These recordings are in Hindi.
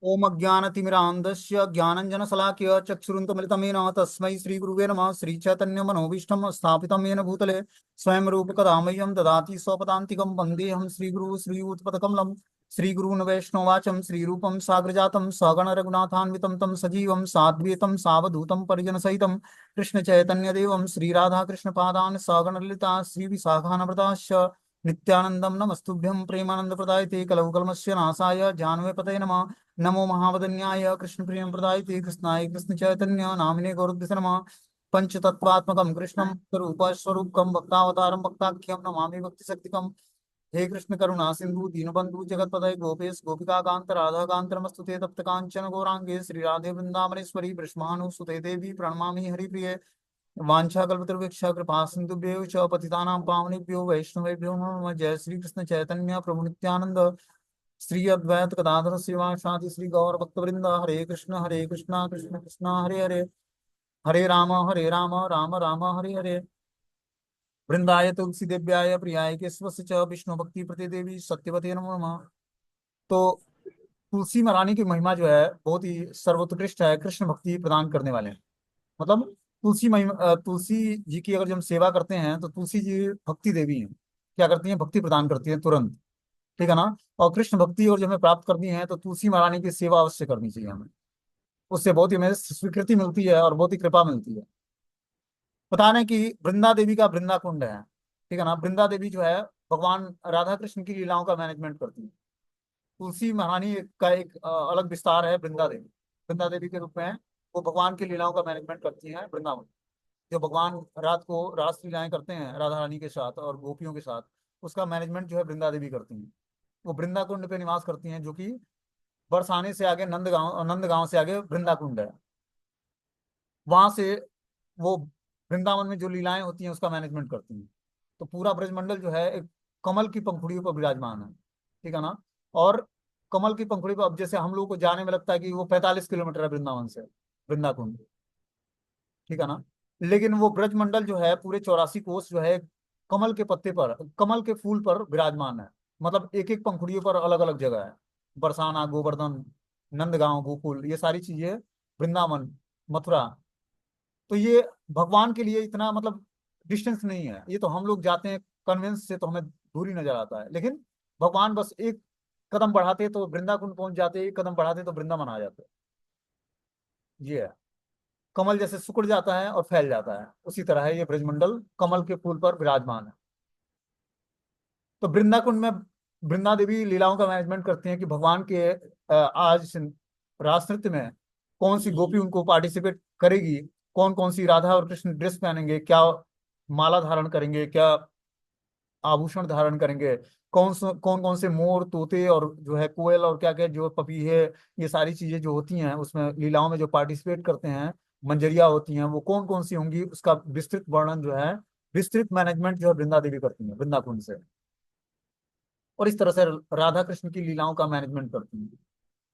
ओम अज्ञानतिमिरान्धस्य ज्ञानञ्जनशलाकया चक्षुरुन्मिलितं येन तस्मै श्रीगुरुवे नमः। श्रीचैतन्यमनोभीष्टं स्थापितं येन भूतले स्वयं रूपकदा मह्यं ददाति स्वपदान्तिकं। वन्देऽहं श्रीगुरुः श्रीयुतपदकमलं। श्रीगुरून् वैष्णवाचं श्रीरूपं साग्रजातं सहगण रघुनाथान्वितं तं सजीवं साद्वैतं सावधूतं परिजनसहितं कृष्णचैतन्यदेवं श्रीराधाकृष्णपादान् सहगण ललिता श्रीविशाखान्विताश्च नित्यानन्दं नमस्तुभ्यं। प्रेमानन्दप्रदायते कलौ कल्मस्य नाशाय जानवे पतये नमः। नमो महावदन्याय कृष्णप्रियं प्रदायते कृष्णाय कृष्णचैतन्य नामिने गौरद्विष नमः। पंचतत्वात्मकं कृष्णं स्वरूपस्वरूपकं भक्तावतारं भक्ताख्यं नमामि भक्तिशक्तिकं। हे कृष्ण करुणा सिंधु दीनबंधु जगतपतये गोपेश गोपिका कांत राधा कांत नमस्तुते तप्त कांचन गौरांगे श्री राधे वृंदावनेश्वरी वृषभानुसुते देवी प्रणमामि हरिप्रिये। वाञ्छाकल्पतरुभ्यश्च कृपा सिन्धुभ्यो च पतितानां पावनेभ्यो वैष्णवेभ्यो नमो नमः। जय श्री कृष्ण चैतन्य प्रभु नित्यानंद श्री अद्वैत गदाधर श्रीवासादि श्री गौर भक्तवृंद। हरे कृष्णा कृष्ण कृष्णा हरे हरे, हरे राम राम राम हरे हरे। वृंदाय तुलसी देव्याय प्रियाय केशवस्य च विष्णु भक्ति प्रति देवी सत्यवते नमो नमः। तो तुलसी महारानी की महिमा जो है बहुत ही सर्वोत्कृष्ट है, कृष्ण भक्ति प्रदान करने वाले हैं। मतलब तुलसी महिमा, तुलसी जी की अगर जब हम सेवा करते हैं तो तुलसी जी भक्ति देवी हैं। क्या करती हैं? भक्ति प्रदान करती है तुरंत। ठीक है ना। और कृष्ण भक्ति और जब हमें प्राप्त करनी है तो तुलसी महारानी की सेवा अवश्य करनी चाहिए हमें। उससे बहुत ही हमें स्वीकृति मिलती है और बहुत ही कृपा मिलती है। बता रहे हैं कि वृंदा देवी का वृंदा कुंड है। ठीक है ना। वृंदा देवी जो है भगवान राधा कृष्ण की लीलाओं का मैनेजमेंट करती है। तुलसी महारानी का एक अलग विस्तार है वृंदा देवी। वृंदा देवी के रूप में वो भगवान की लीलाओं का मैनेजमेंट करती हैं वृंदावन। जो भगवान रात को रास लीलाएं करते हैं राधा रानी के साथ और गोपियों के साथ, उसका मैनेजमेंट जो है वृंदा देवी करती हैं। वो वृंदा कुंड पे निवास करती हैं, जो कि बरसाने से आगे नंदगांव से आगे वृंदा कुंड है। वहां से वो वृंदावन में जो लीलाएं होती हैं उसका मैनेजमेंट करती हैं। तो पूरा ब्रजमंडल जो है एक कमल की पंखुड़ियों पर विराजमान है। ठीक है ना। और कमल की पंखुड़ी पर अब जैसे हम लोग को जाने में लगता है कि वो 45 किलोमीटर है वृंदावन से वृंदा कुंड। ठीक है ना। लेकिन वो ब्रजमंडल जो है पूरे 84 कोस जो है कमल के पत्ते पर, कमल के फूल पर विराजमान है। मतलब एक एक पंखुड़ियों पर अलग अलग जगह है। बरसाना, गोवर्धन, नंदगांव, गोकुल, ये सारी चीजें, वृंदावन, मथुरा। तो ये भगवान के लिए इतना मतलब डिस्टेंस नहीं है। ये तो हम लोग जाते हैं कन्वेंस से तो हमें दूरी नजर आता है, लेकिन भगवान बस एक कदम बढ़ाते तो वृंदाकुंड पहुंच जाते, एक कदम बढ़ाते तो वृंदावन आ जाते। ये है। कमल जैसे सिकुड़ जाता है और फैल जाता है, उसी तरह है ये ब्रजमंडल कमल के फूल पर विराजमान है। तो वृंदाकुंड में वृंदा देवी लीलाओं का मैनेजमेंट करती हैं कि भगवान के आज रास नृत्य में कौन सी गोपी उनको पार्टिसिपेट करेगी, कौन कौन सी राधा और कृष्ण ड्रेस पहनेंगे, क्या माला धारण करेंगे, क्या आभूषण धारण करेंगे, कौन कौन से मोर, तोते और जो है कोयल और क्या क्या जो पपीहे, ये सारी चीजें जो होती हैं उसमें लीलाओं में जो पार्टिसिपेट करते हैं, मंजरियां होती हैं, वो कौन कौन सी होंगी, उसका विस्तृत वर्णन जो है, विस्तृत मैनेजमेंट जो है वृंदा देवी करती है वृंदाकुंड से। और इस तरह से राधा कृष्ण की लीलाओं का मैनेजमेंट करती है।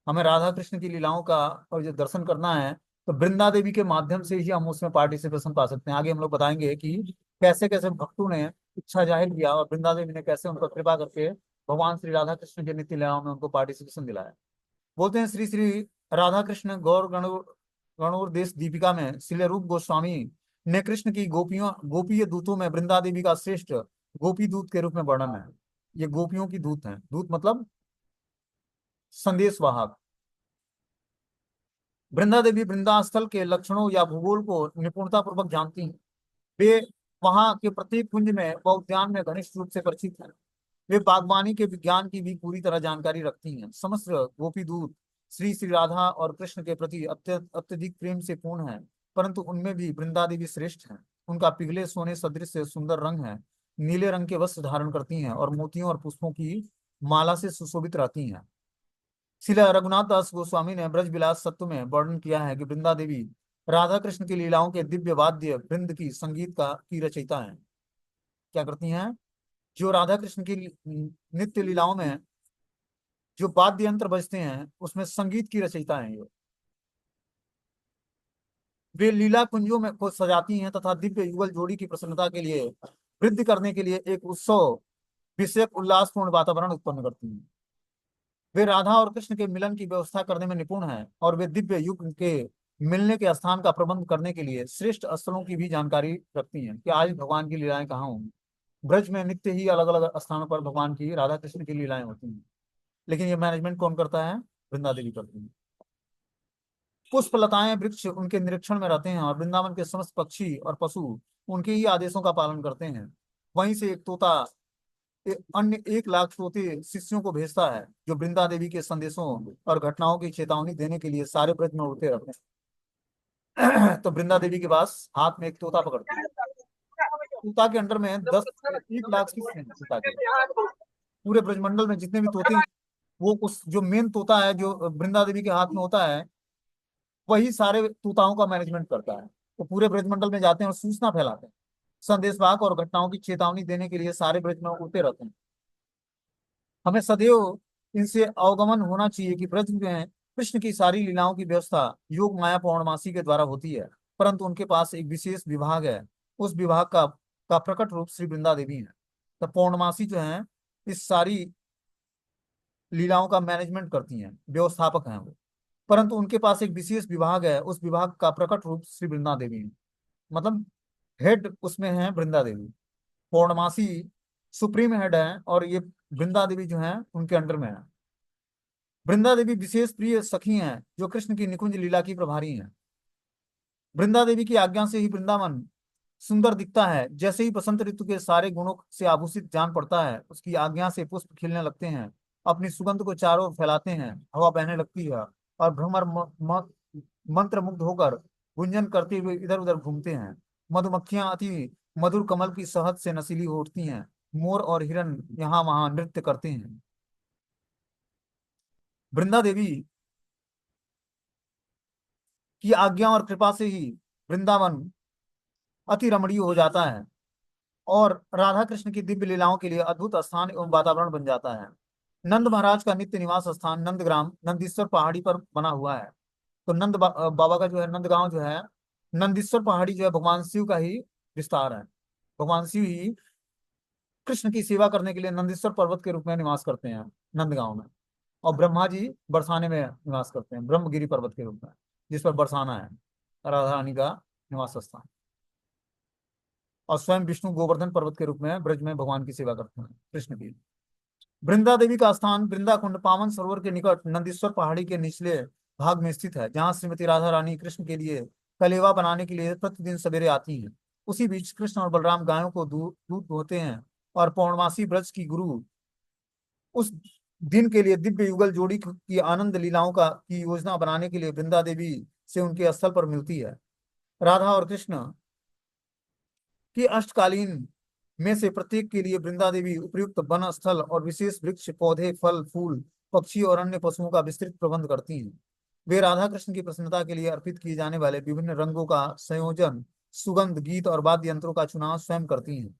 हमें राधा कृष्ण की लीलाओं का और जो दर्शन करना है तो वृंदा देवी के माध्यम से ही हम उसमें पार्टिसिपेशन पा सकते हैं। आगे हम लोग बताएंगे कि कैसे कैसे भक्तों ने इच्छा जाहिर किया और वृंदा देवी ने कैसे उनको कृपा करके भगवान श्री राधा कृष्ण के नित्य लीलाओं में उनको पार्टिसिपेशन दिलाया। बोलते हैं श्री श्री राधा कृष्ण गौर गणोर देश दीपिका में श्रील रूप गोस्वामी ने कृष्ण की गोपियों गोपीय दूतों में वृंदा देवी का श्रेष्ठ गोपी दूत के रूप में वर्णन है। ये गोपियों की दूत हैं। दूत मतलब संदेश वाहक। वृंदा देवी वृंदास्थल के लक्षणों या भूगोल को निपुणता पूर्वक जानती हैं। वे वहां के प्रत्येक कुंज में व उद्यान में घनिष्ठ रूप से परिचित हैं। वे बागवानी के विज्ञान की भी पूरी तरह जानकारी रखती हैं। समस्त गोपी दूत श्री श्री राधा और कृष्ण के प्रति अत्यधिक प्रेम से पूर्ण हैं, परंतु उनमें भी वृंदा देवी श्रेष्ठ हैं। उनका पिघले सोने सदृश से सुंदर रंग है। नीले रंग के वस्त्र धारण करती हैं और मोतियों और पुष्पों की माला से सुशोभित रहती हैं। श्रील रघुनाथ दास गोस्वामी ने ब्रज विलास तत्व में वर्णन किया है कि वृंदा देवी राधा कृष्ण की लीलाओं के दिव्य वाद्य वृंद की संगीत का की रचयिता है। क्या करती हैं? जो राधा कृष्ण की नित्य लीलाओं में जो वाद्य यंत्र बजते हैं उसमें संगीत की रचयिता है ये। वे लीला कुंजों में को सजाती हैं तथा दिव्य युगल जोड़ी की प्रसन्नता के लिए, वृद्धि करने के लिए एक उत्सव विषयक उल्लासपूर्ण वातावरण उत्पन्न करती हैं। वे राधा और कृष्ण के मिलन की व्यवस्था करने में निपुण हैं और वे दिव्य युग के मिलने के स्थान का प्रबंध करने के लिए श्रेष्ठ स्थलों की भी जानकारी रखती हैं कि आज भगवान की लीलाएं कहाँ होंगी। ब्रज में नित्य ही अलग अलग स्थानों पर भगवान की, राधा कृष्ण की लीलाएं होती हैं, लेकिन ये मैनेजमेंट कौन करता है? वृंदा देवी करती है। पुष्प लताएं वृक्ष उनके निरीक्षण में रहते हैं और वृंदावन के समस्त पक्षी और पशु उनके ही आदेशों का पालन करते हैं। वहीं से एक तोता अन्य 1 लाख तोते शिष्यों को भेजता है जो वृंदा देवी के संदेशों और घटनाओं की चेतावनी देने के लिए सारे ब्रज में उड़ते रहते हैं। तो वृंदा देवी के पास हाथ में एक तोता पकड़ती है। तोता के अंडर में 1 लाख शिष्य हैं तोता के। पूरे ब्रजमंडल में जितने भी तोते हैं, वो उस जो मेन तोता है जो वृंदा देवी के हाथ में होता है, वही सारे तूताओं का मैनेजमेंट करता है। तो पूरे ब्रजमंडल में जाते हैं और सूचना फैलाते हैं, संदेशवाहक और घटनाओं की चेतावनी देने के लिए सारे ब्रज में उड़ते रहते हैं। हमें सदैव इनसे अवगमन होना चाहिए कि ब्रज में कृष्ण की सारी लीलाओं की व्यवस्था योग माया पौर्णमासी के द्वारा होती है, परंतु उनके पास एक विशेष विभाग है। उस विभाग का प्रकट रूप श्री वृंदा देवी है। तो पौर्णमासी जो है इस सारी लीलाओं का मैनेजमेंट करती हैं, व्यवस्थापक हैं वो। परंतु उनके पास एक विशेष विभाग है, उस विभाग का प्रकट रूप श्री वृंदा देवी है। मतलब हेड उसमें है वृंदा देवी। पौर्णमासी सुप्रीम हेड है और ये वृंदा देवी जो है उनके अंडर में है। वृंदा देवी विशेष प्रिय सखी हैं जो कृष्ण की निकुंज लीला की प्रभारी हैं। वृंदा देवी की आज्ञा से ही वृंदावन सुंदर दिखता है। जैसे ही बसंत ऋतु के सारे गुणों से आभूषित जान पड़ता है, उसकी आज्ञा से पुष्प खिलने लगते हैं, अपनी सुगंध को चारों ओर फैलाते हैं, हवा बहने लगती है और भ्रमर मंत्र मुग्ध होकर गुंजन करते हुए इधर उधर घूमते हैं। मधुमक्खियां अति मधुर कमल की शहद से नशीली उठती हैं। मोर और हिरन यहाँ वहां नृत्य करते हैं। वृंदा देवी की आज्ञा और कृपा से ही वृंदावन अति रमणीय हो जाता है और राधा कृष्ण की दिव्य लीलाओं के लिए अद्भुत स्थान एवं वातावरण बन जाता है। नंद महाराज का नित्य निवास स्थान नंदग्राम नंदीश्वर पहाड़ी पर बना हुआ है। तो बाबा का जो है नंदगांव जो है, नंदीश्वर पहाड़ी जो है भगवान शिव का ही विस्तार है। भगवान शिव ही कृष्ण की सेवा करने के लिए नंदीश्वर पर्वत के रूप में निवास करते हैं नंदगांव में। और ब्रह्मा जी बरसाने में निवास करते हैं ब्रह्मगिरी पर्वत के रूप में, जिस पर बरसाना है राधा रानी का निवास स्थान। और स्वयं विष्णु गोवर्धन पर्वत के रूप में ब्रज में भगवान की सेवा करते हैं कृष्ण की। वृंदा देवी का स्थान वृंदा कुंड पावन सरोवर के निकट नंदीश्वर पहाड़ी के निचले भाग में स्थित है, जहाँ श्रीमती राधा रानी कृष्ण के लिए कलेवा बनाने के लिए प्रतिदिन सवेरे आती हैं। उसी बीच कृष्ण और बलराम गायों को दूध दूध दोहते हैं और पौर्णमासी ब्रज की गुरु उस दिन के लिए दिव्य युगल जोड़ी की आनंद लीलाओं का की योजना बनाने के लिए वृंदा देवी से उनके स्थल पर मिलती है। राधा और कृष्ण की अष्टकालीन में से प्रत्येक के लिए वृंदा देवी उपयुक्त वन स्थल और विशेष वृक्ष पौधे फल फूल पक्षी और अन्य पशुओं का विस्तृत प्रबंध करती हैं। वे राधा कृष्ण की प्रसन्नता के लिए अर्पित किए जाने वाले विभिन्न रंगों का संयोजन, सुगंध, गीत और वाद्य यंत्रों का चुनाव स्वयं करती हैं।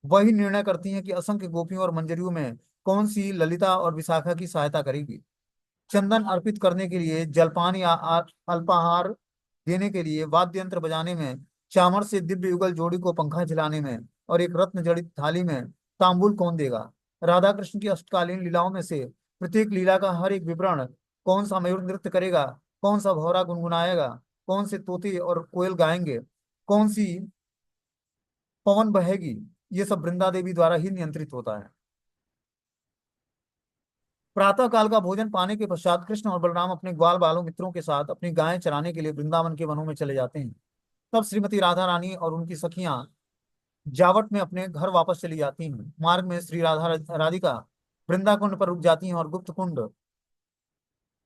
वही निर्णय करती हैं कि असंख्य गोपियों और मंजरियों में कौन सी ललिता और विशाखा की सहायता करेगी। चंदन अर्पित करने के लिए, जलपान या अल्पाहार देने के लिए, वाद्य यंत्र बजाने में, चामर से दिव्य युगल जोड़ी को पंखा झिलाने में और एक रत्न जड़ित थाली में तांबुल कौन देगा। राधा कृष्ण की अष्टकालीन लीलाओं में से प्रत्येक लीला का हर एक विवरण, कौन सा मयूर नृत्य करेगा, कौन सा भौरा गुनगुनाएगा, कौन से तोते और कोयल गाएंगे, कौन सी पवन बहेगी, ये सब वृंदा देवी द्वारा ही नियंत्रित होता है। प्रातः काल का भोजन पाने के पश्चात कृष्ण और बलराम अपने ग्वाल बालों मित्रों के साथ अपनी गायें चराने के लिए वृंदावन के वनों में चले जाते हैं। तब श्रीमती राधा रानी और उनकी सखियां जावट में अपने घर वापस चली जाती हैं। मार्ग में श्री राधा राधिका वृंदा कुंड पर रुक जाती हैं और गुप्त कुंड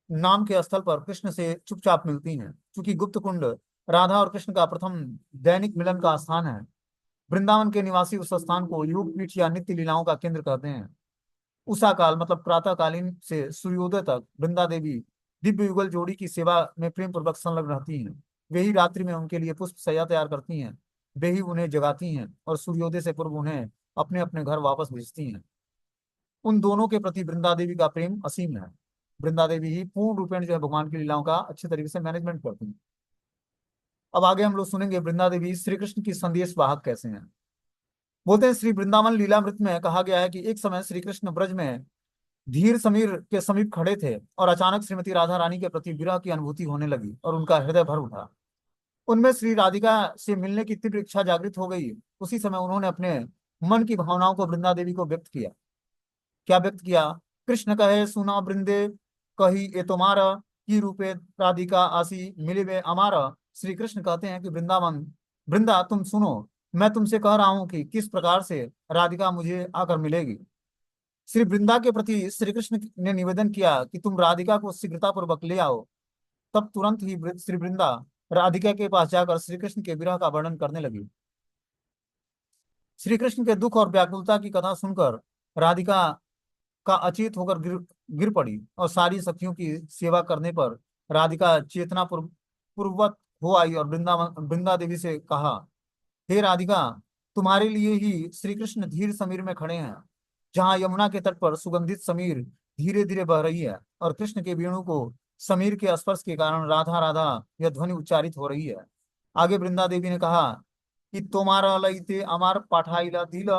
नाम के स्थल पर कृष्ण से चुपचाप मिलती हैं। चूंकि गुप्त कुंड राधा और कृष्ण का प्रथम दैनिक मिलन का स्थान है, वृंदावन के निवासी उस स्थान को योग पीठ या नित्य लीलाओं का केंद्र कहते हैं। उषा काल मतलब प्रातः कालीन से सूर्योदय तक वृंदा देवी दिव्य युगल जोड़ी की सेवा में प्रेम पूर्वक संलग्न रहती हैं। वे ही रात्रि में उनके लिए पुष्प सज्जा तैयार करती हैं, वे ही उन्हें जगाती हैं और सूर्योदय से पूर्व उन्हें अपने अपने घर वापस भेजती हैं। उन दोनों के प्रति वृंदा देवी का प्रेम असीम है। वृंदा देवी ही पूर्ण रूपेण जो है भगवान की लीलाओं का अच्छे तरीके से मैनेजमेंट करती हैं। अब आगे हम लोग सुनेंगे वृंदा देवी श्री कृष्ण की संदेश वाहक कैसे हैं। बोलते हैं श्री वृंदावन लीलामृत में कहा गया है कि एक समय श्री कृष्ण ब्रज में धीर समीर के समीप खड़े थे और अचानक श्रीमती राधा रानी के प्रति विरह की अनुभूति होने लगी और उनका हृदय भर उठा। उनमें श्री राधिका से मिलने की तीव्र इच्छा जागृत हो गई। उसी समय उन्होंने अपने मन की भावनाओं को वृंदा देवी को व्यक्त किया। क्या व्यक्त किया? कृष्ण कहे सुना वृंदे, कही ए तुम्हारा, की रूपे राधिका आसी मिले वे अमारा। श्री कृष्ण कहते हैं कि वृंदावन, वृंदा तुम सुनो, मैं तुमसे कह रहा हूं कि किस प्रकार से राधिका मुझे आकर मिलेगी। श्री वृंदा के प्रति श्री कृष्ण ने निवेदन किया कि तुम राधिका को शीघ्रतापूर्वक ले आओ। तब तुरंत ही श्री वृंदा राधिका के पास जाकर श्री कृष्ण के विरह का वर्णन करने लगी। श्री कृष्ण के दुख और व्याकुलता की कथा सुनकर राधिका का अचेत होकर गिर गिर पड़ी और सारी सखियों की सेवा करने पर राधिका चेतना पूर्ववत हो आई और वृंदा देवी से कहा, हे राधिका, तुम्हारे लिए ही श्री कृष्ण धीर समीर में खड़े हैं, जहाँ यमुना के तट पर सुगंधित समीर धीरे धीरे बह रही है और कृष्ण के वेणु को समीर के स्पर्श के कारण राधा राधा यह ध्वनि उच्चारित हो रही है। आगे वृंदा देवी ने कहा कि तुम्हारा लईते अमार पाठाइला दिल,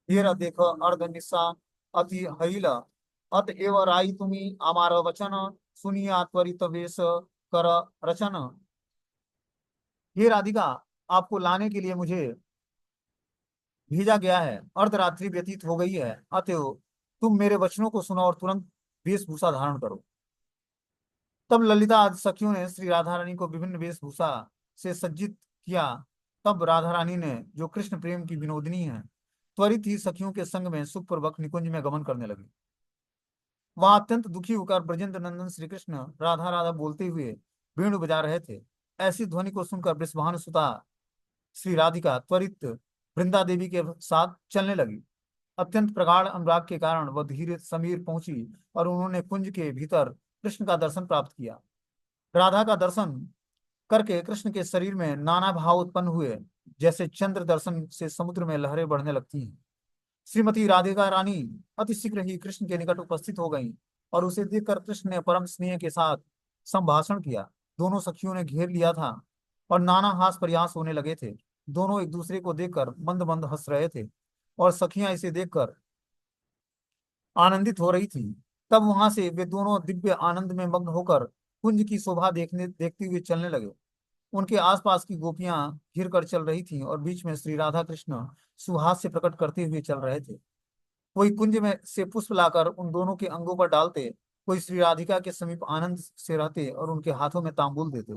धीर देख अर्ध निशा अति हईल, अतएव राई तुम्ही अमार वचन, सुनिया त्वरित वेश कर रचन। हे राधिका, आपको लाने के लिए मुझे भेजा गया है। अर्धरात्रि व्यतीत हो गई है, अतएव तुम मेरे वचनों को सुनो और तुरंत वेशभूषा धारण करो। तब ललिता आदि सखियों ने श्री राधा रानी को विभिन्न वेशभूषा से सज्जित किया। तब राधा रानी ने, जो कृष्ण प्रेम की विनोदिनी है, त्वरित ही सखियों के संग में सुखपूर्वक निकुंज में गमन करने लगी। वहां अत्यंत दुखी होकर ब्रजेंद्र नंदन श्री कृष्ण राधा राधा बोलते हुए वेणु बजा रहे थे। ऐसी ध्वनि को सुनकर वृषभानु सुता श्री राधिका त्वरित वृंदा देवी के साथ चलने लगी। अत्यंत प्रगाढ़ अनुराग के कारण वह धीरे समीर पहुंची और उन्होंने कुंज के भीतर कृष्ण का दर्शन प्राप्त किया। राधा का दर्शन करके कृष्ण के शरीर में नाना भाव उत्पन्न हुए, जैसे चंद्र दर्शन से समुद्र में लहरें बढ़ने लगती हैं। श्रीमती राधिका रानी अति शीघ्र ही कृष्ण के निकट उपस्थित हो गईं और उसे देखकर कृष्ण ने परम स्नेह के साथ संभाषण किया। दोनों सखियों ने घेर लिया था और नाना हास प्रयास होने लगे थे। दोनों एक दूसरे को देखकर मंद मंद हंस रहे थे और सखियां इसे देखकर आनंदित हो रही थी। तब वहां से वे दोनों दिव्य आनंद में मग्न होकर कुंज की शोभा देखते हुए चलने लगे। उनके आसपास की गोपियां घिर कर चल रही थीं और बीच में श्री राधा कृष्ण सुहास से प्रकट करते हुए चल रहे थे। कोई कुंज में से पुष्प लाकर उन दोनों के अंगों पर डालते, कोई श्री राधिका के समीप आनंद से रहते और उनके हाथों में तांबूल देते।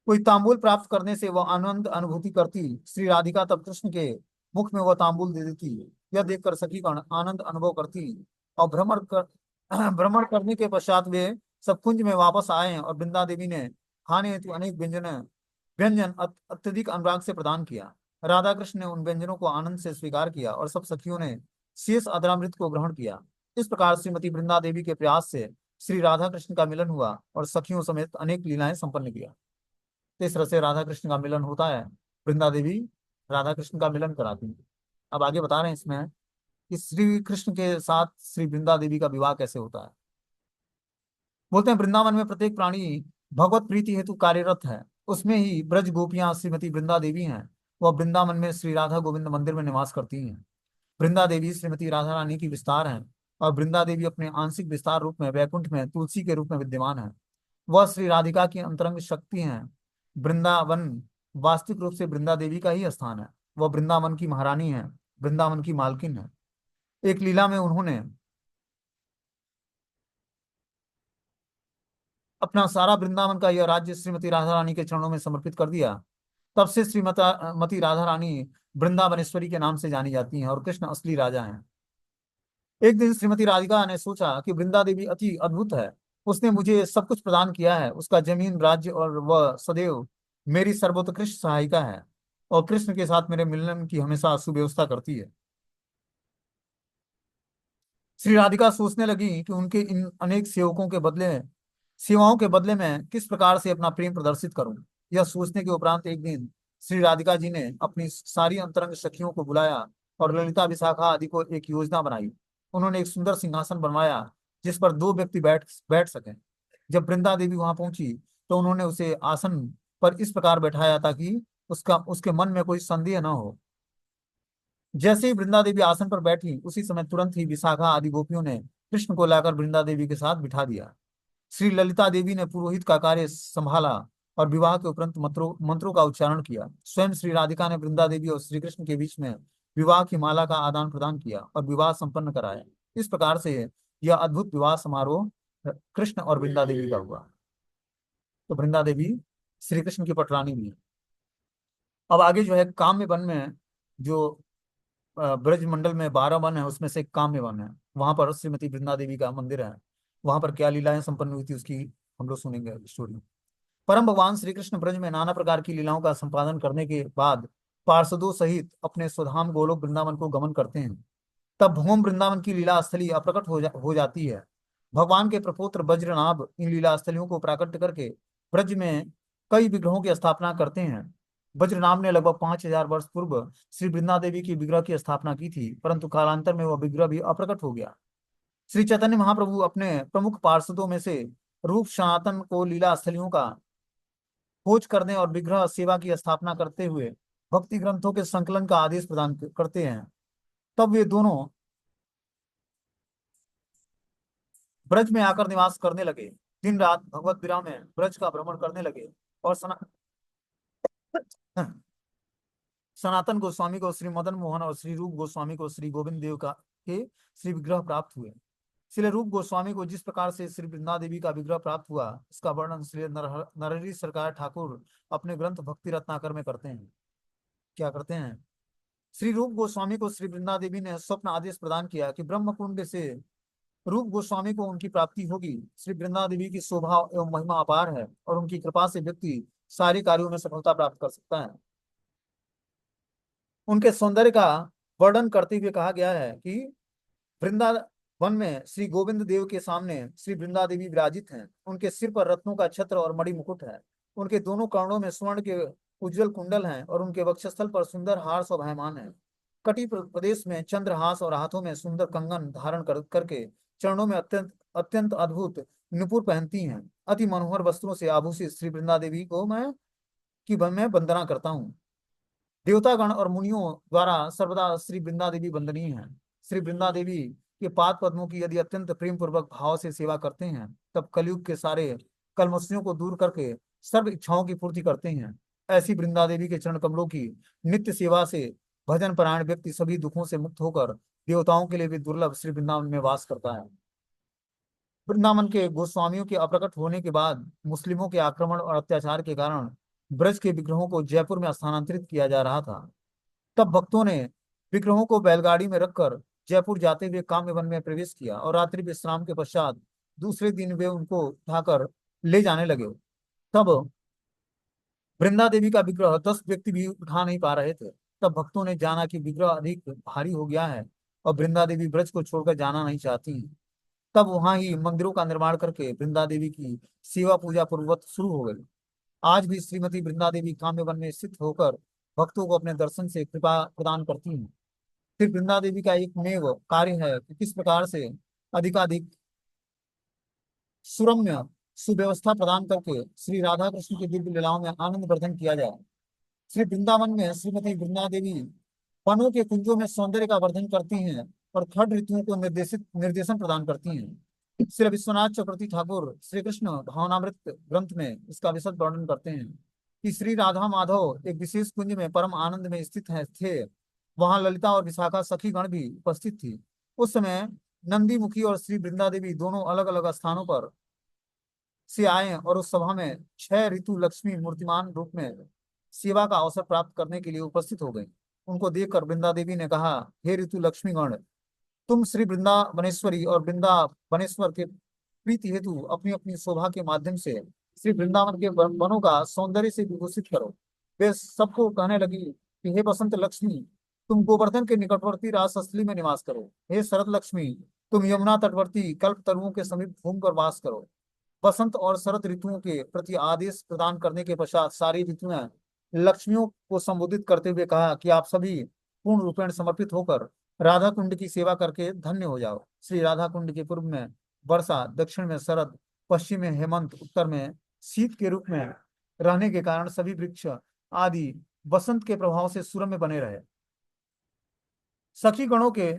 कोई तांबूल प्राप्त करने से वह आनंद अनुभूति करती, श्री राधिका तब कृष्ण के मुख में वह तांबूल दे देती। यह देखकर सखी गण आनंद अनुभव करती और भ्रमण करने के पश्चात वे सब कुंज में वापस आए और वृंदा देवी ने खाने हेतु अनेक व्यंजन अत्यधिक अनुराग से प्रदान किया। राधा कृष्ण ने उन व्यंजनों को आनंद से स्वीकार किया और सब सखियों ने शेष अदरामृत को ग्रहण किया। इस प्रकार श्रीमती वृंदा देवी के प्रयास से श्री राधा कृष्ण का मिलन हुआ और सखियों समेत अनेक लीलाएं संपन्न किया। तो इस तरह से राधा कृष्ण का मिलन होता है। वृंदा देवी राधा कृष्ण का मिलन कराती है। अब आगे बता रहे हैं इसमें कि श्री कृष्ण के साथ श्री वृंदा देवी का विवाह कैसे होता है। बोलते हैं वृंदावन में प्रत्येक प्राणी भगवत प्रीति हेतु कार्यरत है। उसमें ही ब्रज गोपियां श्रीमती वृंदा देवी हैं। वह वृंदावन में श्री राधा गोविंद मंदिर में निवास करती हैं। वृंदा देवी श्रीमती राधा रानी की विस्तार हैं और वृंदा देवी अपने आंशिक विस्तार रूप में वैकुंठ में तुलसी के रूप में विद्यमान है। वह श्री राधिका की अंतरंग शक्ति हैं। वृंदावन वास्तविक रूप से वृंदा देवी का ही स्थान है। वह वृंदावन की महारानी है, वृंदावन की मालकिन है। एक लीला में उन्होंने अपना सारा वृंदावन का यह राज्य श्रीमती राधा रानी के चरणों में समर्पित कर दिया। तब से श्रीमती राधा रानी वृंदावनेश्वरी के नाम से जानी जाती हैं और कृष्ण असली राजा हैं। एक दिन श्रीमती राधिका ने सोचा कि वृंदा देवी अति अद्भुत है। उसने मुझे सब कुछ प्रदान किया है, उसका जमीन राज्य और वह सदैव मेरी सर्वोत्कृष्ट सहायिका है और कृष्ण के साथ मेरे मिलन की हमेशा सुव्यवस्था करती है। श्री राधिका सोचने लगी कि उनके इन अनेक सेवाओं के बदले में किस प्रकार से अपना प्रेम प्रदर्शित करूं। यह सोचने के उपरांत एक दिन श्री राधिका जी ने अपनी सारी अंतरंग सखियों को बुलाया और ललिता विशाखा आदि को एक योजना बनाई। उन्होंने एक सुंदर सिंहासन बनवाया जिस पर दो व्यक्ति बैठ बैठ सकें। जब वृंदा देवी वहां पहुंची तो उन्होंने उसे आसन पर इस प्रकार बैठाया ताकि उसके मन में कोई संदेह न हो। जैसे ही वृंदा देवी आसन पर बैठी, उसी समय तुरंत ही विशाखा आदि गोपियों ने कृष्ण को लाकर वृंदा देवी के साथ बिठा दिया। श्री ललिता देवी ने पुरोहित का कार्य संभाला और विवाह के उपरांत मंत्रों का उच्चारण किया। स्वयं श्री राधिका ने वृंदा देवी और श्री कृष्ण के बीच में विवाह की माला का आदान प्रदान किया और विवाह संपन्न कराया। इस प्रकार से यह अद्भुत विवाह समारोह कृष्ण और वृंदा देवी का हुआ। तो वृंदा देवी श्री कृष्ण की पटरानी भी है। अब आगे जो है काम्य वन में, जो ब्रज मंडल में 12 वन है, उसमें से एक काम्य वन है। वहां पर श्रीमती वृंदा देवी का मंदिर है। वहां पर क्या लीलाएं संपन्न हुई थी उसकी हम लोग सुनेंगे स्टोरी। परम भगवान श्री कृष्ण ब्रज में नाना प्रकार की लीलाओं का संपादन करने के बाद पार्षदों सहित अपने स्वधाम गोलोक वृंदावन को गमन करते हैं। तब भूम वृंदावन की लीला स्थली अप्रकट हो जाती है। भगवान के प्रपुत्र वज्रनाभ इन लीला स्थलियों को प्राकट्य करके ब्रज में कई विग्रहों की स्थापना करते हैं। वज्रनाभ ने लगभग 5,000 वर्ष पूर्व श्री वृंदा देवी की विग्रह की स्थापना की थी, परंतु कालांतर में वह विग्रह भी अप्रकट हो गया। श्री चैतन्य महाप्रभु अपने प्रमुख पार्षदों में से रूप सनातन को लीला स्थलियों का खोज करने और विग्रह सेवा की स्थापना करते हुए भक्ति ग्रंथों के संकलन का आदेश प्रदान करते हैं। तब वे दोनों ब्रज में आकर निवास करने लगे। दिन रात भगवत विरह में ब्रज का भ्रमण करने लगे और सनातन गोस्वामी को श्री मदन मोहन और श्री रूप गोस्वामी को श्री गोविंद देव का के श्री विग्रह प्राप्त हुए। श्री रूप गोस्वामी को जिस प्रकार से श्री वृंदा देवी का विग्रह प्राप्त हुआ, इसका वर्णन श्री नरहरि सरकार ठाकुर अपने ग्रंथ भक्ति रत्नाकर में करते हैं। क्या करते हैं? श्री रूप गोस्वामी को श्री वृंदा देवी ने स्वप्न आदेश प्रदान किया कि ब्रह्म कुंड से रूप गोस्वामी को उनकी प्राप्ति होगी। श्री वृंदा देवी की शोभा एवं महिमा अपार है और उनकी कृपा से व्यक्ति सारे कार्यों में सफलता प्राप्त कर सकता है। उनके सौंदर्य का वर्णन करते हुए कहा गया है कि वृंदावन में श्री गोविंद देव के सामने श्री वृंदा देवी विराजित हैं। उनके सिर पर रत्नों का छत्र और मणि मुकुट है। उनके दोनों कर्णों में स्वर्ण के उज्जवल कुंडल हैं और उनके वक्षस्थल पर सुंदर हार शोभायमान है। कटी प्रदेश में चंद्रहास और हाथों में सुंदर कंगन धारण करके चरणों में अत्यंत अत्यंत अद्भुत नुपुर पहनती हैं। अति मनोहर वस्त्रों से आभूषित श्री वृंदा देवी को मैं वंदना करता हूँ। देवतागण और मुनियों द्वारा सर्वदा श्री वृंदा देवी वंदनीय है। श्री वृंदा देवी के पाद पद्मों की यदि अत्यंत प्रेम पूर्वक भाव से सेवा करते हैं, तब कलयुग के सारे कलमस्यों को दूर करके सर्व इच्छाओं की पूर्ति करते हैं। ऐसी वृंदा देवी के चरण कमलों की नित्य सेवा से भजन परायण व्यक्ति सभी दुखों से मुक्त होकर देवताओं के लिए भी दुर्लभ श्री वृंदावन में वास करता है। वृंदावन के गोस्वामियों के अप्रकट होने के बाद मुस्लिमों के आक्रमण और अत्याचार के कारण ब्रज के विग्रहों को जयपुर में स्थानांतरित किया जा रहा था। तब भक्तों ने विग्रहों को बैलगाड़ी में रखकर जयपुर जाते हुए काम्य वन में प्रवेश किया और रात्रि विश्राम के पश्चात दूसरे दिन वे उनको उठाकर ले जाने लगे। तब वृंदा देवी का विग्रह 10 व्यक्ति भी उठा नहीं पा रहे थे। तब भक्तों ने जाना कि विग्रह अधिक भारी हो गया है और वृंदा देवी ब्रज को छोड़कर जाना नहीं चाहती। तब वहां ही मंदिरों का निर्माण करके वृंदा देवी की सेवा पूजा पूर्वक शुरू हो गई। आज भी श्रीमती वृंदा देवी काम्य वन में स्थित होकर भक्तों को अपने दर्शन से कृपा प्रदान करती हैं। फिर वृंदा देवी का एक मेव कार्य है कि किस प्रकार से अधिकाधिक सुरम्य सुव्यवस्था प्रदान करके श्री राधा कृष्ण की दिव्य लीलाओं में आनंद वर्धन किया जाए। श्री वृंदावन में श्रीमती वृंदा देवी वनों के कुंजों में सौंदर्य का वर्धन करती हैं और खड ऋतुओं को निर्देशन प्रदान करती हैं। श्री विश्वनाथ चक्रवर्ती ठाकुर श्री कृष्ण भावनामृत ग्रंथ में इसका विशद वर्णन करते हैं कि श्री राधा माधव एक विशेष कुंज में परम आनंद में स्थित है थे। वहां ललिता और विशाखा सखी गण भी उपस्थित थी। उस समय नंदी मुखी और श्री वृंदा देवी दोनों अलग अलग स्थानों पर से आए और उस सभा में 6 ऋतु लक्ष्मी मूर्तिमान रूप में सेवा का अवसर प्राप्त करने के लिए उपस्थित हो गई। उनको देखकर वृंदा देवी ने कहा, हे ऋतु लक्ष्मी गण, तुम श्री वृंदावनेश्वरी और वृंदावनेश्वर के प्रीति हेतु अपनी अपनी शोभा के माध्यम से श्री वृंदावन के वनों का सौंदर्य से विभूषित करो। वे सबको कहने लगी कि हे बसंत लक्ष्मी, तुम गोवर्धन के निकटवर्ती राजस्थली में निवास करो। हे शरद लक्ष्मी, तुम यमुना तटवर्ती कल्प तरुओं के समीप घूमकर वास करो। वसंत और शरद ऋतुओं के प्रति आदेश प्रदान करने के पश्चात सारी ऋतुएं लक्ष्मियों को संबोधित करते हुए कहा कि आप सभी पूर्ण रूपेण समर्पित होकर राधा कुंड की सेवा करके धन्य हो जाओ। श्री राधा कुंड के पूर्व में वर्षा, दक्षिण में शरद, पश्चिम में हेमंत, उत्तर में शीत के रूप में रहने के कारण सभी वृक्ष आदि वसंत के प्रभाव से सुरम्य बने रहे। सखी गणों के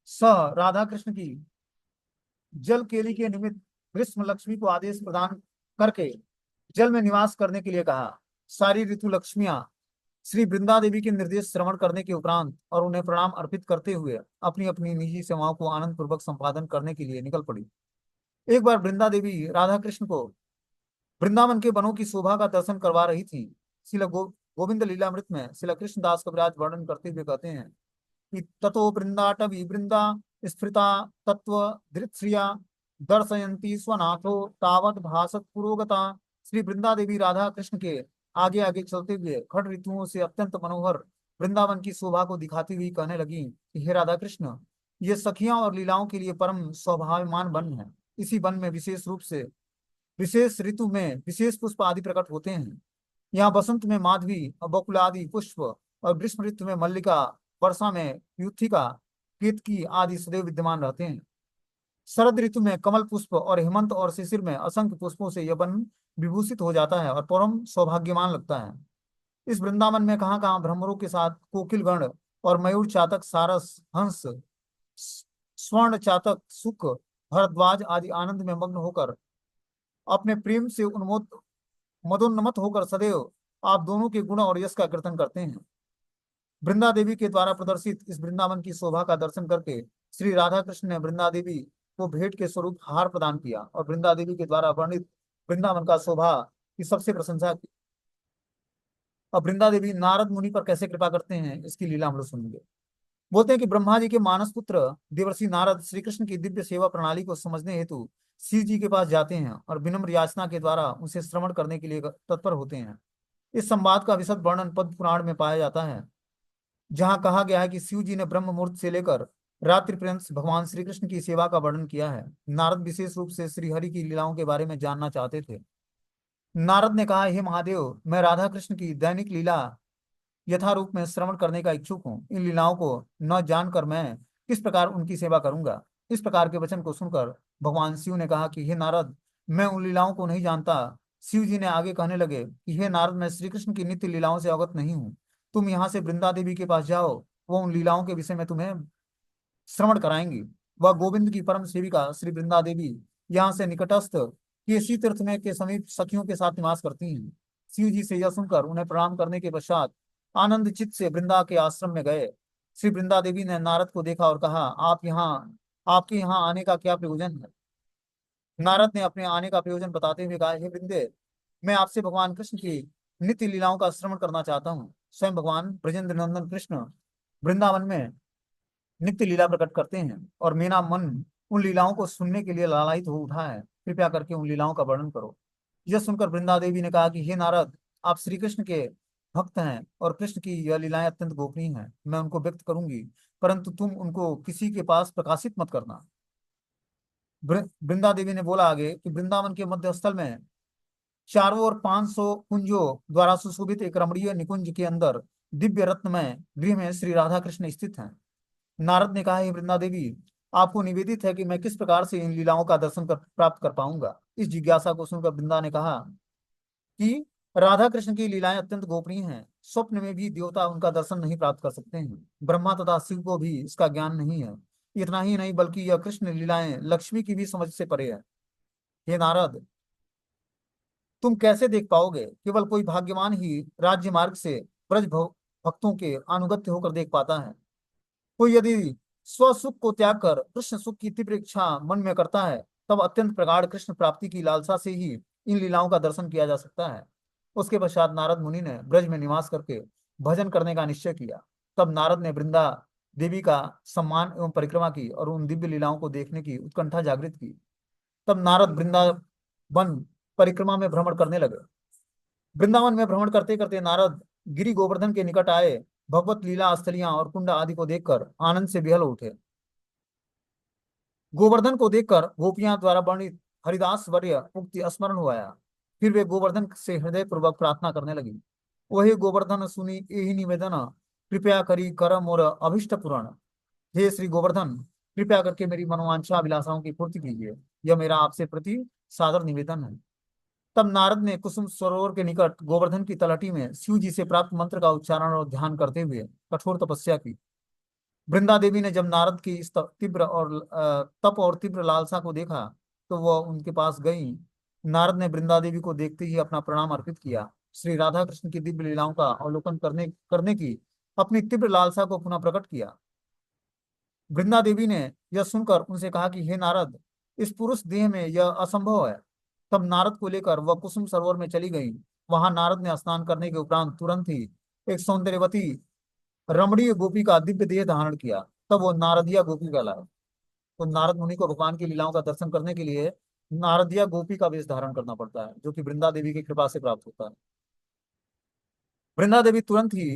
सह राधा कृष्ण की जल केली के निमित्त ग्रीष्म लक्ष्मी को आदेश प्रदान करके जल में निवास करने के लिए कहा। सारी ऋतु लक्ष्मियां श्री वृंदा देवी के निर्देश श्रवण करने के उपरांत और उन्हें प्रणाम अर्पित करते हुए अपनी अपनी निजी सेवाओं को आनंद पूर्वक संपादन करने के लिए निकल पड़ी। एक बार वृंदा देवी राधा कृष्ण को वृंदावन के वनों की शोभा का दर्शन करवा रही थी। शिला गोविंद लीलामृत में शिला कृष्णदास कविराज वर्णन करते हुए कहते हैं कि ततो वृंदाटवी वृंदा स्फृता तत्व धृतश्रिया दर्शयंती स्वनाथो तावत भासत पुरोगता। श्री वृंदा देवी राधा कृष्ण के आगे आगे चलते हुए खड़ ऋतुओं से अत्यंत मनोहर वृंदावन की शोभा को दिखाती हुई कहने लगी कि हे राधा कृष्ण, ये सखियां और लीलाओं के लिए परम शोभायमान वन है। इसी वन में विशेष रूप से विशेष ऋतु में विशेष पुष्प आदि प्रकट होते हैं। यहाँ बसंत में माधवी और बकुल आदि पुष्प और ग्रीष्म ऋतु में मल्लिका, वर्षा में युथिका, केतकी आदि सदैव विद्यमान रहते हैं। शरद ऋतु में कमल पुष्प और हेमंत और शिशिर में असंख्य पुष्पों से यह वन विभूषित हो जाता है और परम सौभाग्यमान लगता है। इस वृंदावन में कहाँ कहाँ भ्रमरों के साथ कोकिल गण और मयूर चातक, सारस, हंस, स्वर्ण चातक, सुख, भरद्वाज आदि आनंद में मग्न होकर अपने प्रेम से मदोन्मत्त होकर सदैव आप दोनों के गुण और यश का कीर्तन करते हैं। वृंदा देवी के द्वारा प्रदर्शित इस वृंदावन की शोभा का दर्शन करके श्री राधा कृष्ण ने वृंदा देवी को भेंट के स्वरूप हार प्रदान किया और वृंदा देवी के द्वारा वर्णित वृंदावन का शोभा की सबसे प्रशंसा की। अब वृंदा देवी नारद मुनि पर कैसे कृपा करते हैं इसकी लीला हम लोग सुनेंगे। बोलते हैं कि ब्रह्मा जी के मानस पुत्र देवर्षि नारद श्री कृष्ण की दिव्य सेवा प्रणाली को समझने हेतु शिव जी के पास जाते हैं और विनम्र याचना के द्वारा उनसे श्रवण करने के लिए तत्पर होते हैं। इस संवाद का विशद वर्णन पद्म पुराण में पाया जाता है, जहां कहा गया है कि शिव जी ने ब्रह्म मुहूर्त से लेकर रात्रि पर्यंत भगवान श्री कृष्ण की सेवा का वर्णन किया है। नारद विशेष रूप से श्री हरि की लीलाओं के बारे में जानना चाहते थे। नारद ने कहा, हे महादेव, मैं राधा कृष्ण की दैनिक लीला यथारूप में श्रवण करने का इच्छुक हूँ। इन लीलाओं को न जानकर मैं किस प्रकार उनकी सेवा करूंगा। इस प्रकार के वचन को सुनकर भगवान शिव ने कहा कि हे नारद, मैं उन लीलाओं को नहीं जानता। शिव जी ने आगे कहने लगे कि हे नारद, मैं श्री कृष्ण की नित्य लीलाओं से अवगत नहीं हूँ। तुम यहाँ से वृंदा देवी के पास जाओ, वो उन लीलाओं के विषय में तुम्हें श्रवण कराएंगी। वह गोविंद की परम सेविका श्री वृंदा देवी यहाँ से निकटस्थ केसी तीर्थ में के समीप सखियों के साथ निवास करती हैं। शिव जी से यह सुनकर उन्हें प्रणाम करने के पश्चात आनंद चित्त से वृंदा के आश्रम में गए। श्री वृंदा देवी ने नारद को देखा और कहा, आपके यहाँ आने का क्या प्रयोजन है। नारद ने अपने आने का प्रयोजन बताते हुए कहा, हे वृंदे, मैं आपसे भगवान कृष्ण की नित्य लीलाओं का श्रवण करना चाहता हूँ। स्वयं भगवान ब्रजेंद्र नंदन कृष्ण वृंदावन में नित्य लीला प्रकट करते हैं और मेरा मन उन लीलाओं को सुनने के लिए लालायित हो उठा है। कृपया करके उन लीलाओं का वर्णन करो। यह सुनकर वृंदा देवी ने कहा कि हे नारद, आप श्री कृष्ण के भक्त हैं और कृष्ण की यह लीलाएं अत्यंत गोपनीय हैं। मैं उनको व्यक्त करूंगी, परंतु तुम उनको किसी के पास प्रकाशित मत करना। वृंदा देवी ने बोला आगे कि वृंदावन के मध्य स्थल में चारों ओर 500 कुंजों द्वारा सुशोभित एक रमणीय निकुंज के अंदर दिव्य रत्नमय गृह में श्री राधा कृष्ण स्थित हैं। नारद ने कहा, हे वृंदा देवी, आपको निवेदित है कि मैं किस प्रकार से इन लीलाओं का दर्शन प्राप्त कर पाऊंगा। इस जिज्ञासा को सुनकर वृंदा ने कहा कि राधा कृष्ण की लीलाएं अत्यंत गोपनीय हैं। स्वप्न में भी देवता उनका दर्शन नहीं प्राप्त कर सकते हैं। ब्रह्मा तथा शिव को भी इसका ज्ञान नहीं है। इतना ही नहीं, बल्कि यह कृष्ण लीलाएं लक्ष्मी की भी समझ से परे है। हे नारद, तुम कैसे देख पाओगे? केवल कोई भाग्यवान ही राज्य मार्ग से भक्तों के अनुगत्य होकर देख पाता है। कोई यदि स्वसुख को त्याग कर कृष्ण सुख की तीव्र इच्छा मन में करता है, तब अत्यंत प्रगाढ़ कृष्ण प्राप्ति की लालसा से ही इन लीलाओं का दर्शन किया जा सकता है। उसके पश्चात नारद मुनि ने ब्रज में निवास करके भजन करने का निश्चय किया। तब नारद ने वृंदा देवी का सम्मान एवं परिक्रमा की और उन दिव्य लीलाओं को देखने की उत्कंठा जागृत की। तब नारद वृंदावन परिक्रमा में भ्रमण करने लगे। वृंदावन में भ्रमण करते करते नारद गिरि गोवर्धन के निकट आए। भगवत लीला स्थलियां और कुंड आदि को देखकर आनंद से विहल उठे। गोवर्धन को देखकर गोपियां द्वारा वर्णित हरिदास वर्य उक्ति स्मरण हुआ। फिर वे गोवर्धन से हृदय पूर्वक प्रार्थना करने लगी। वही गोवर्धन सुनी यही निवेदन, कृपया करी कर मोर अभिष्ट पुराण। हे श्री गोवर्धन, कृपया करके मेरी मनोवांछा अभिलाषाओं की पूर्ति कीजिए। यह मेरा आपसे प्रति सादर निवेदन है। तब नारद ने कुसुम सरोवर के निकट गोवर्धन की तलहटी में शिव जी से प्राप्त मंत्र का उच्चारण और ध्यान करते हुए कठोर तपस्या की। वृंदा देवी ने जब नारद की इस तीव्र और तप और तीव्र लालसा को देखा तो वह उनके पास गई। नारद ने वृंदा देवी को देखते ही अपना प्रणाम अर्पित किया। श्री राधा कृष्ण की दिव्य लीलाओं का अवलोकन करने करने की अपनी तीव्र लालसा को पुनः प्रकट किया। वृंदा देवी ने यह सुनकर उनसे कहा कि हे नारद, इस पुरुष देह में यह असंभव है। तब नारद को लेकर वह कुसुम सरोवर में चली गई। वहां नारद ने स्नान करने के उपरांत तुरंत ही एक सौंदर्यवती रमणीय गोपी का दिव्य देह धारण किया। तब वो नारदिया गोपी कहलाए। तो नारद मुनि को भगवान की लीलाओं का दर्शन करने के लिए नारदिया गोपी का वेश धारण करना पड़ता है, जो कि वृंदा देवी की कृपा से प्राप्त होता है। वृंदा देवी तुरंत ही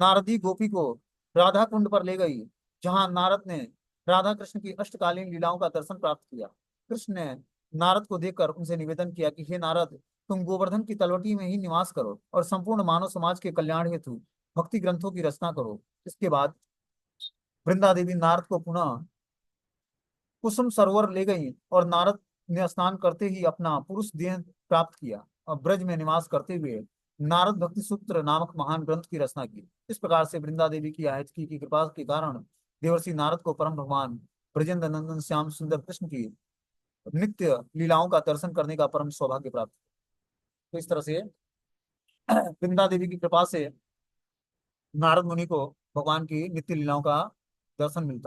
नारदी गोपी को राधा कुंड पर ले गई, जहां नारद ने राधा कृष्ण की अष्टकालीन लीलाओं का दर्शन प्राप्त किया। कृष्ण ने नारद को देखकर उनसे निवेदन किया कि हे नारद, तुम गोवर्धन की तलवटी में ही निवास करो और संपूर्ण मानव समाज के कल्याण हेतु भक्ति ग्रंथों की रचना करो। इसके बाद वृंदा देवी नारद को पुनः कुसुम सरोवर ले गई और नारद ने स्नान करते ही अपना पुरुष देह प्राप्त किया और ब्रज में निवास करते हुए नारद भक्ति सूत्र नामक महान ग्रंथ की रचना की। इस प्रकार से वृंदा देवी की आयतकी की कृपा के कारण देवर्षि नारद को परम भगवान ब्रजेंद्र नंदन श्याम सुंदर कृष्ण की नित्य लीलाओं का दर्शन करने का परम सौभाग्य प्राप्त हुआ। तो इस तरह से वृंदा देवी की कृपा से नारद मुनि को भगवान की नित्य लीलाओं का दर्शन मिलता है।